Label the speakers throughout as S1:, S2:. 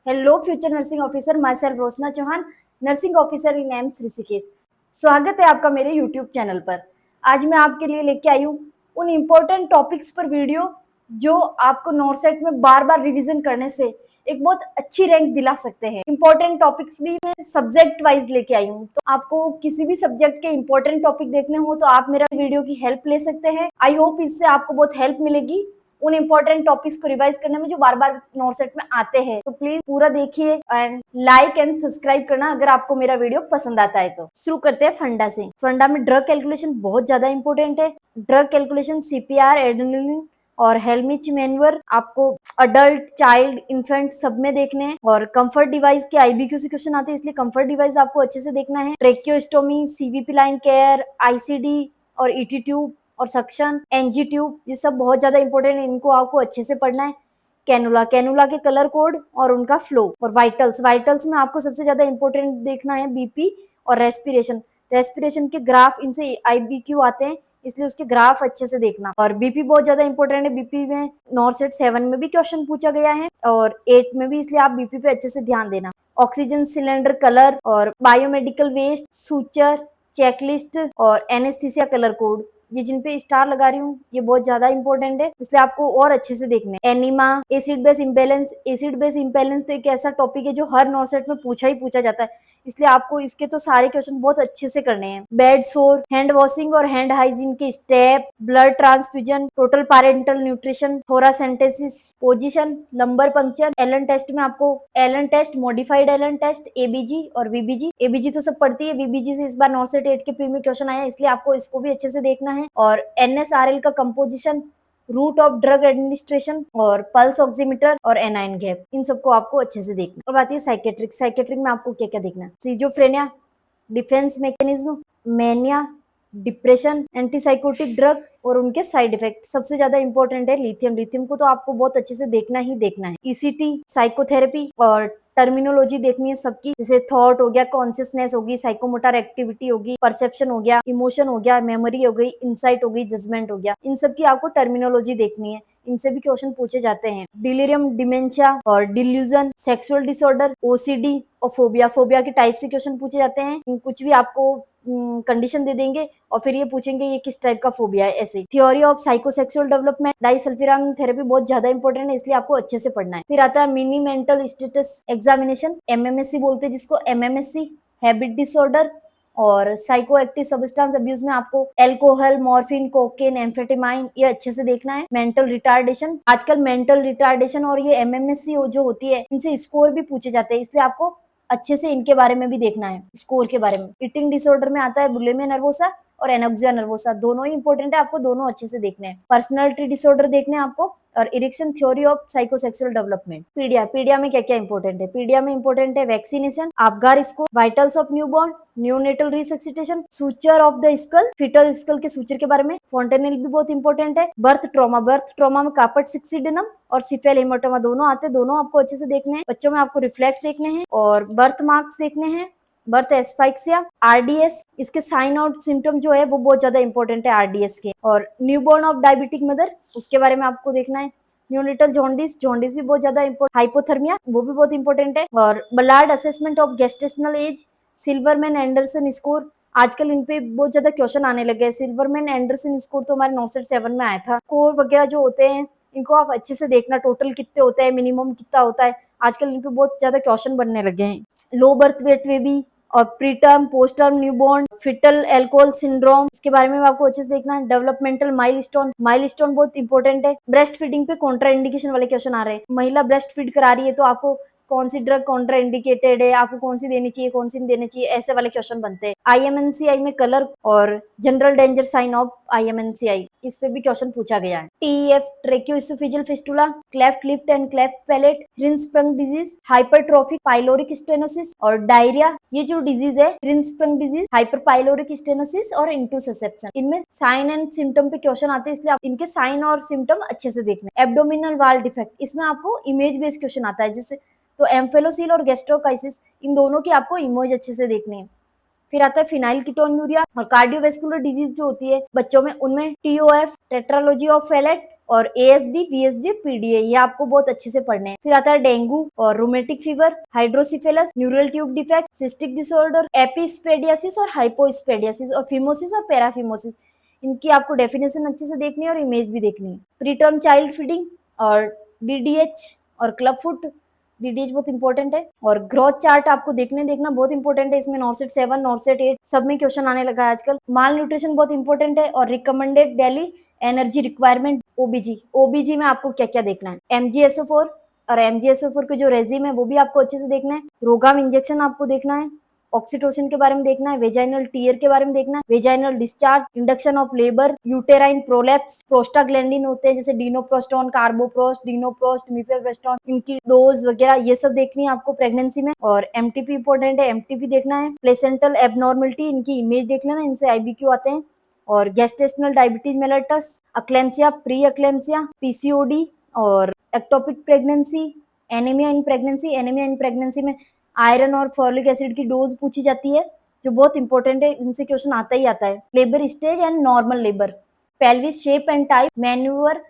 S1: Hello future nursing officer, myself Roshna Chauhan, nursing officer in AIIMS Rishikesh. स्वागत है आपका मेरे यूट्यूब चैनल पर। आज मैं आपके लिए लेके आई हूँ उन इम्पोर्टेंट टॉपिक्स पर वीडियो जो आपको नॉर्सेट में बार बार रिवीजन करने से एक बहुत अच्छी रैंक दिला सकते हैं। इंपॉर्टेंट टॉपिक्स भी मैं सब्जेक्ट वाइज लेके आई हूँ, तो आपको किसी भी सब्जेक्ट के इंपॉर्टेंट टॉपिक देखने हो तो आप मेरा वीडियो की हेल्प ले सकते हैं। आई होप इससे आपको बहुत हेल्प मिलेगी उन इम्पोर्टेंट टॉपिक्स को रिवाइज करने में जो बार बार नॉर्सेट में आते हैं। तो प्लीज पूरा देखिए एंड लाइक एंड सब्सक्राइब करना अगर आपको मेरा वीडियो पसंद आता है। तो शुरू करते हैं फंडा से। फंडा में ड्रग कैलकुलेशन बहुत ज्यादा इंपॉर्टेंट है। ड्रग कैलकुलेशन सीपीआर, एड्रेनलिन और हेलमिच मैन्युअर आपको अडल्ट, चाइल्ड, इन्फेंट सब में देखने हैं। और कंफर्ट डिवाइस के आईबीक्यू से क्वेश्चन आते हैं, इसलिए कंफर्ट डिवाइस आपको अच्छे से देखना है। ट्रेक्योस्टोमी, सीवीपी लाइन केयर, आईसीडी और ईटी ट्यूब और सक्शन, एनजी ट्यूब, ये सब बहुत ज्यादा इंपॉर्टेंट है, इनको आपको अच्छे से पढ़ना है। कैनुला, कैनुला के कलर कोड और उनका फ्लो। और वाइटल्स, वाइटल्स में आपको सबसे ज्यादा इंपॉर्टेंट देखना है बीपी और रेस्पिरेशन। रेस्पिरेशन के ग्राफ, इनसे आईबीक्यू आते हैं, इसलिए उसके ग्राफ अच्छे से देखना। और बीपी बहुत ज्यादा इंपॉर्टेंट है। बीपी में नॉर्सेट 7 में भी क्वेश्चन पूछा गया है और 8 में भी, इसलिए आप बीपी पे अच्छे से ध्यान देना। ऑक्सीजन सिलेंडर कलर और बायोमेडिकल वेस्ट, सूचर, चेकलिस्ट और एनेस्थीसिया कलर कोड, ये जिन पे स्टार लगा रही हूँ ये बहुत ज्यादा इंपॉर्टेंट है, इसलिए आपको और अच्छे से देखने हैं। Enema, acid base imbalance. Acid base imbalance तो एक ऐसा टॉपिक है जो हर नॉर्सेट में पूछा ही पूछा जाता है, इसलिए आपको इसके तो सारे क्वेश्चन बहुत अच्छे से करने हैं। बेड सोर, हैंड वॉशिंग और हैंड हाइजीन के step, blood transfusion, total parenteral nutrition, thoracentesis, position, lumbar puncture. Allen test में आपको Allen test, modified Allen test, ABG और वीबीजी। एबीजी तो सब पढ़ती है, वीबीजी से इस बार नॉर्सेट 8 के प्री में क्वेश्चन आया, इसलिए आपको इसको भी अच्छे से देखना है। और एनएसआरएल का composition, route of drug administration और पल्स ऑक्सीमीटर और एनाइन गैप, इन सबको आपको अच्छे से देखना। अब आती है साइकेट्रिक। साइकेट्रिक में आपको क्या क्या देखना है? Schizophrenia, defence mechanism, mania, depression, antipsychotic drug और उनके साइड इफेक्ट। सबसे ज्यादा इंपॉर्टेंट है लिथियम। लिथियम को तो आपको बहुत अच्छे से देखना ही देखना है। ईसीटी, साइकोथेरेपी और टर्मिनोलॉजी देखनी है सबकी, जैसे थॉट हो गया, कॉन्शियसनेस होगी, साइकोमोटर एक्टिविटी होगी, परसेप्शन हो गया, इमोशन हो गया, मेमोरी हो गई, इंसाइट हो गई, जजमेंट हो गया, इन सब की आपको टर्मिनोलॉजी देखनी है। इनसे भी क्वेश्चन पूछे जाते हैं। डिलीरियम, डिमेंशिया और डिल्यूजन, सेक्सुअल डिसऑर्डर, ओसीडी और फोबिया। फोबिया के टाइप से क्वेश्चन पूछे जाते हैं। कुछ भी आपको कंडीशन दे देंगे और फिर ये पूछेंगे ये किस टाइप का फोबिया है, ऐसे। Theory of psychosexual development, disulfiram therapy बहुत ज्यादा इंपॉर्टेंट है, इसलिए आपको अच्छे से पढ़ना है। फिर आता है mini mental status examination, MMSC बोलते हैं जिसको, एमएमएससी, हैबिट डिसऑर्डर और साइको एक्टिव सब्सटेंस अब्यूज में आपको एल्कोहल, मॉर्फिन, कोकेन, एम्फेटामाइन, ये अच्छे से देखना है। मेंटल रिटार्डेशन, आजकल मेंटल रिटार्डेशन और ये एमएमएससी जो होती है, इनसे स्कोर भी पूछे जाते हैं, इसलिए आपको अच्छे से इनके बारे में भी देखना है, स्कोर के बारे में। ईटिंग डिसऑर्डर में आता है बुलिमिया नर्वोसा और एनोक्सिया नर्वोसा, दोनों ही इंपॉर्टेंट है, आपको दोनों अच्छे से देखने हैं। पर्सनालिटी डिसऑर्डर देखने हैं आपको और Erikson, theory of psychosexual development. Pedia, pedia में क्या क्या इंपॉर्टेंट है? पीडिया में इंपॉर्टेंट है vaccination, Apgar score, vitals of newborn, neonatal resuscitation, suture of the skull, fetal skull के सूचर के बारे में। फोंटेनेल भी बहुत इंपॉर्टेंट है। बर्थ ट्रॉमा, बर्थ ट्रॉमा में कार्पेट सिक्सिडिनम और सिफेल हेमाटोमा दोनों आते हैं, दोनों आपको अच्छे से देखने हैं। बच्चों में आपको रिफ्लेक्स देखने हैं और बर्थ मार्क्स देखने हैं। बर्थ एस्फाइक्सिया, आरडीएस, इसके साइन और सिम्टम जो है वो बहुत ज्यादा इंपॉर्टेंट है आरडीएस के। और न्यूबॉर्न ऑफ डायबिटिक मदर, उसके बारे में आपको देखना है। न्यूनेटल जॉन्डिस, जॉन्डिस भी बहुत ज्यादा इंपॉर्टेंट। हाइपोथर्मिया, वो भी बहुत इंपॉर्टेंट है। और Ballard assessment of gestational age, Silverman Anderson score, आजकल इन पे बहुत ज्यादा क्वेश्चन आने लगे हैं। सिल्वरमैन एंडरसन स्कोर तो हमारे नॉर्सेट 7 में आया था। स्कोर वगैरह जो होते हैं इनको आप अच्छे से देखना, टोटल कितने होते हैं, मिनिमम कितना होता है, आजकल इन पे बहुत ज्यादा क्वेश्चन बनने लगे हैं। लो बर्थ वेट बेबी और preterm, post term newborn, fetal alcohol syndrome, इसके बारे में आपको अच्छे से देखना है। डेवलपमेंटल माइलस्टोन, माइलस्टोन बहुत इंपॉर्टेंट है। ब्रेस्ट फीडिंग पे कॉन्ट्रा इंडिकेशन वाले क्वेश्चन आ रहे हैं। महिला ब्रेस्ट फीड करा रही है तो आपको कौन सी ड्रग कॉन्ट्रा इंडिकेटेड है, आपको कौन सी देनी चाहिए, कौन सी नहीं देनी चाहिए, ऐसे वाले क्वेश्चन बनते हैं। आईएमएनसीआई में कलर और general danger sign of IMNCI, इस पे भी क्वेश्चन पूछा गया है। TF, tracheoesophageal fistula, cleft lip and cleft palate, Hirschsprung disease, hypertrophic pyloric stenosis और डायरिया, ये जो डिजीज है रिंसप्रंग डिजीज, हाइपरपाइलोरिक स्टेनोसिस और इंटूसेप्शन, इनमें साइन एंड सिम्टम पे क्वेश्चन आते हैं, इसलिए आप इनके साइन और सिम्टम अच्छे से देखना। एब्डोमिनल वाल डिफेक्ट, इसमें आपको इमेज बेस्ड क्वेश्चन आता है, जैसे तो एम्फेलोसील और गैस्ट्रोकाइसिस, इन दोनों की आपको इमेज अच्छे से देखनी है। फिर आता है फिनाइल कीटोन्यूरिया और कार्डियोवेस्कुलर डिजीज जो होती है बच्चों में, उनमें टीओएफ, टेट्रालॉजी ऑफ फेलेट और एएसडी, वीएसडी, पीडीए ये आपको बहुत अच्छे से पढ़ने हैं। फिर आता है डेंगू और rheumatic fever, hydrocephalus, neural tube defect, cystic disorder, epispadias और हाइपोस्पेडियासिस और फिमोसिस और पैराफिमोसिस। इनकी आपको डेफिनेशन अच्छे से देखनी है और इमेज भी देखनी है। प्रीटर्म चाइल्ड फीडिंग और डीडीएच और क्लब फुट, डीडीएच बहुत इंपॉर्टेंट है। और ग्रोथ चार्ट आपको देखना बहुत इंपॉर्टेंट है। इसमें नॉर्सेट 7, नॉर्सेट 8 सब में क्वेश्चन आने लगा है आजकल। माल न्यूट्रिशन बहुत इंपॉर्टेंट है। और रिकमेंडेड डेली एनर्जी रिक्वायरमेंट, ओबीजी, ओबीजी में आपको क्या क्या देखना है, एमजीएसओ4 और एमजीएसओ4 के जो रेजिम है वो भी आपको अच्छे से देखना है। रोगाम इंजेक्शन आपको देखना है, ऑक्सीटोसिन के बारे में देखना है, वेजाइनल टीयर के बारे में देखना है, vaginal discharge, induction of labour, uterine prolapse, prostaglandin होते हैं जैसे डिनोप्रोस्टोन, कार्बोप्रोस्ट, डिनोप्रोस्ट, मिफेप्रेस्टोन, इनकी डोज वगैरह ये सब देखनी है आपको प्रेगनेंसी में। और एमटीपी इंपॉर्टेंट है, एमटीपी देखना है। प्लेसेंटल एबनॉर्मलिटी, इनकी इमेज देख लेना, इनसे आईबीक्यू आते हैं। और gestational diabetes mellitus, eclampsia, pre eclampsia, PCOD और ectopic pregnancy, anaemia in pregnancy. Anaemia in pregnancy में आयरन और फॉलिक एसिड की डोज पूछी जाती है जो बहुत इंपॉर्टेंट है, इनसे क्वेश्चन आता ही आता है। Labour stage and normal labour, pelvis shape and type, manoeuvre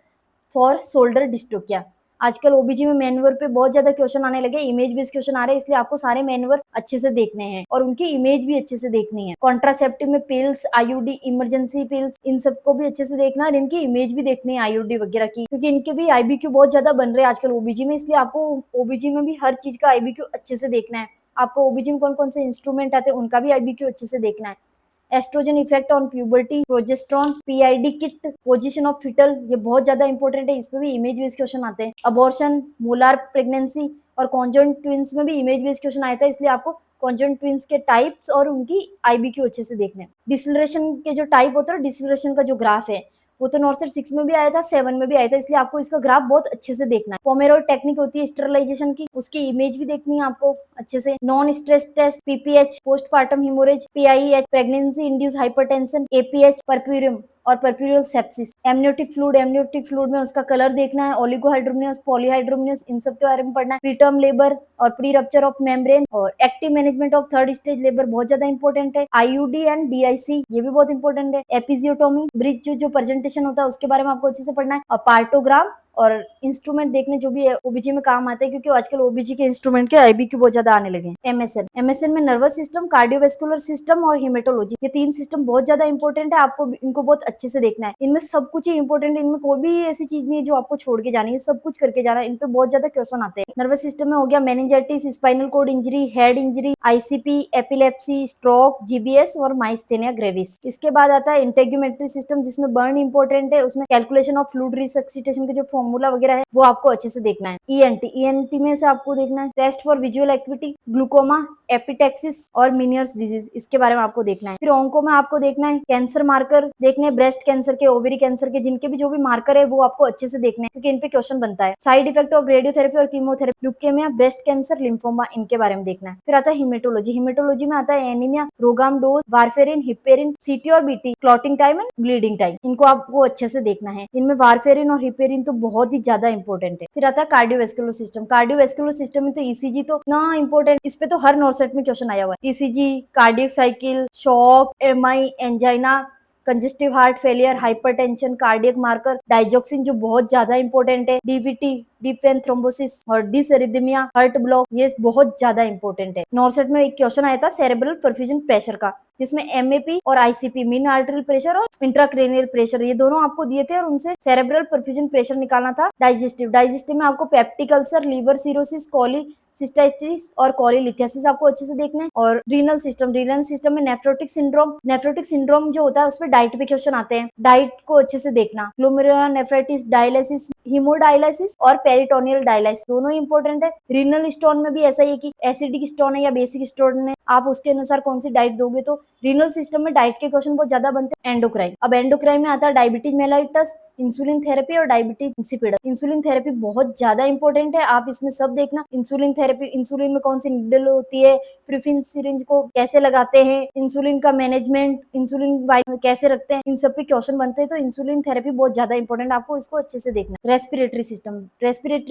S1: for shoulder dystocia. आजकल ओबीजी में मैन्यूवर पे बहुत ज्यादा क्वेश्चन आने लगे, इमेज बेस्ड क्वेश्चन आ रहे हैं, इसलिए आपको सारे मैन्यूवर अच्छे से देखने हैं और उनकी इमेज भी अच्छे से देखनी है। कॉन्ट्रासेप्टिव में पिल्स, आईयूडी, इमरजेंसी पिल्स, इन सबको भी अच्छे से देखना है और इनकी इमेज भी देखनी है आईयूडी वगैरह की, क्योंकि इनके भी आईबीक्यू बहुत ज्यादा बन रहे हैं आजकल ओबीजी में, इसलिए आपको ओबीजी में भी हर चीज का आईबीक्यू अच्छे से देखना है। आपको ओबीजी में कौन कौन से इंस्ट्रूमेंट आते हैं उनका भी आईबीक्यू अच्छे से देखना है। Estrogen effect on puberty, progesterone, PID kit, position of fetal, ये बहुत ज्यादा इंपॉर्टेंट है, इसमें भी इमेज बेस्ड क्वेश्चन आते हैं। अबॉर्शन, मोलार प्रेगनेंसी और कॉन्जॉइंट ट्विंस में भी इमेज बेस्ड क्वेश्चन आया था, इसलिए आपको कॉन्जॉइंट ट्विंस के टाइप्स और उनकी आईबीक्यू अच्छे से देखने हैं। डिसलरेशन के जो टाइप होता है, डिसलरेशन का जो ग्राफ है वो तो नॉर्सेट 6 में भी आया था, 7 में भी आया था, इसलिए आपको इसका ग्राफ बहुत अच्छे से देखना है। पोमेरोइड टेक्निक होती है स्टरलाइजेशन की, उसकी इमेज भी देखनी है आपको अच्छे से। Non stress test, PPH, postpartum haemorrhage, PIH, pregnancy induce hypertension, APH, puerperium और परप्यूरियल सेप्सिस। एमनियोटिक फ्लूइड में उसका कलर देखना है। ओलिगोहाइड्रोमिनस, पॉलीहाइड्रोमिनस, इन सब के बारे में पढ़ना है। प्रीटर्म लेबर और प्री रप्चर ऑफ मेम्ब्रेन और active management of third stage labour बहुत ज्यादा इंपॉर्टेंट है। आईयूडी एंड डीआईसी ये भी बहुत इंपॉर्टेंट है। एपिजियोटोमी, ब्रिज जो प्रेजेंटेशन होता है उसके बारे में आपको अच्छे से पढ़ना है। और पार्टोग्राम और इंस्ट्रूमेंट देखने जो भी है ओबीजी में काम आते हैं, क्योंकि आजकल ओबीजी के इंस्ट्रूमेंट के आईबीक्यू बहुत ज्यादा आने लगे हैं। एमएसएन में नर्वस सिस्टम, कार्डियोवेस्कुलर सिस्टम और हिमेटोलॉजी, ये 3 सिस्टम बहुत ज्यादा इंपॉर्टेंट है, आपको इनको बहुत अच्छे से देखना है। इनमें सब कुछ ही इंपॉर्टेंट है, इनमें कोई भी ऐसी चीज नहीं है जो आपको छोड़ के जानी है, सब कुछ करके जाना है। इन पे बहुत ज्यादा क्वेश्चन आते हैं। नर्वस सिस्टम में हो गया meningitis, spinal cord injury, head injury, ICP, epilepsy, stroke, GBS और माइस्थेनिया ग्रेविस। इसके बाद आता है इंटेग्यूमेट्री सिस्टम, जिसमें बर्न इंपॉर्टेंट है, उसमें कैलकुलेशन ऑफ फ्लूइड रिसक्सिटेशन के जो फॉर्मूला वगैरह है वो आपको अच्छे से देखना है। ईएनटी में से आपको देखना है test for visual activity, glaucoma, epistaxis और मिनियर्स डिजीज, इसके बारे में आपको देखना है। फिर ऑन्को में आपको देखना है कैंसर मार्कर देखने हैं, ब्रेस्ट कैंसर के, ओवरी कैंसर के, जिनके भी जो भी मार्कर है वो आपको अच्छे से देखने हैं, क्योंकि इन पे क्वेश्चन बनता है। साइड इफेक्ट ऑफ रेडियोथेरेपी और chemotherapy, leukaemia, breast cancer, lymphoma, इनके बारे में देखना है। फिर आता है हिमेटोलॉजी में आता है एनीमिया, रोगाम डोज, वारफेरिन, हिपेरिन, सीटी और BT, clotting time and bleeding time, इनको आपको अच्छे से देखना है। इनमें वारफेरिन और हिपेरिन तो बहुत ही ज्यादा इंपॉर्टेंट है। फिर आता है कार्डियोवेस्कुलर सिस्टम में तो ईसीजी तो ना इंपॉर्टेंट, इस पे तो हर नॉर्सेट में क्वेश्चन आया हुआ है। ECG, cardiac cycle, shock, MI, angina, congestive heart failure, hypertension, cardiac marker, digoxin जो बहुत ज्यादा इंपॉर्टेंट है, डीवीटी, डीप वेन थ्रोम्बोसिस और डिसएरिथमिया, हार्ट ब्लॉक, ये बहुत ज्यादा इंपॉर्टेंट है। नॉर्सेट में एक क्वेश्चन आया था सेरेब्रल परफ्यूजन प्रेशर का, जिसमें एमएपी और आईसीपी, मीन आर्टरियल प्रेशर और इंट्राक्रेनियल प्रेशर, ये दोनों आपको दिए थे और उनसे सेरेब्रल परफ्यूजन प्रेशर निकालना था। डाइजेस्टिव में आपको peptic ulcer, liver cirrhosis, cholecystitis और कोलिलिथियासिस आपको अच्छे से देखना है। और रीनल सिस्टम में नेफ्रोटिक सिंड्रोम जो होता है उसमें डाइट पे क्वेश्चन आते हैं, डाइट को अच्छे से देखना। ग्लोमेरुलोनेफ्राइटिस, डायलिसिस, हीमोडायलिसिस और पेरिटोनियल डायलिसिस दोनों इंपॉर्टेंट है। रीनल स्टोन में भी ऐसा ही है कि एसिडिक स्टोन है या बेसिक स्टोन है, आप उसके अनुसार कौन सी डाइट दोगे। तो रीनल सिस्टम में डाइट के क्वेश्चन बहुत ज्यादा बनते हैं। एंडोक्राइन, अब एंडोक्राइन में आता है डायबिटीज मेलाइटस, इंसुलिन थेरेपी और डायबिटीज इंसिपिडस। इंसुलिन थेरेपी बहुत ज्यादा इंपॉर्टेंट है, आप इसमें सब देखना। इंसुलिन थेरेपी, इंसुलिन में कौन सी निडल होती है, प्रीफिन सिरिंज को कैसे लगाते हैं, इंसुलिन का मैनेजमेंट, इंसुलिन कैसे रखते हैं, इन सब पे क्वेश्चन बनते हैं। तो इंसुलिन थेरेपी बहुत ज्यादा इंपॉर्टेंट, आपको इसको अच्छे से देखना। रेस्पिरेटरी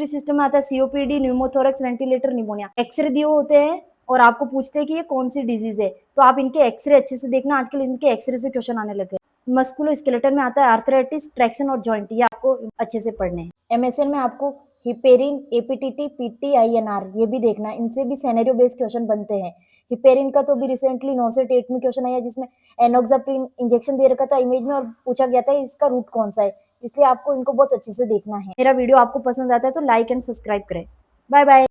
S1: सिस्टम में आता है COPD, pneumothorax, ventilator, pneumonia. X ray दिए होते हैं और आपको पूछते हैं कि ये कौन सी डिजीज है, तो आप इनके एक्सरे अच्छे से देखना, आजकल इनके एक्सरे से क्वेश्चन आने लगे। मस्कुलोस्केलेटल में आता है आर्थराइटिस, ट्रैक्शन और जॉइंट, ये आपको अच्छे से पढ़ने हैं। एमएसएन में आपको हिपेरिन, एपीटीटी, पीटीआईएनआर ये भी देखना है, इनसे भी सिनेरियो बेस्ड क्वेश्चन बनते हैं। हिपेरिन का तो भी रिसेंटली 9 से 8 में क्वेश्चन आया जिसमें एनोक्साप्रिन इंजेक्शन दे रखा था इमेज में और पूछा गया था इसका रूट कौन सा है, इसलिए आपको इनको बहुत अच्छे से देखना है। मेरा वीडियो आपको पसंद आता है तो लाइक एंड सब्सक्राइब करें। Bye bye.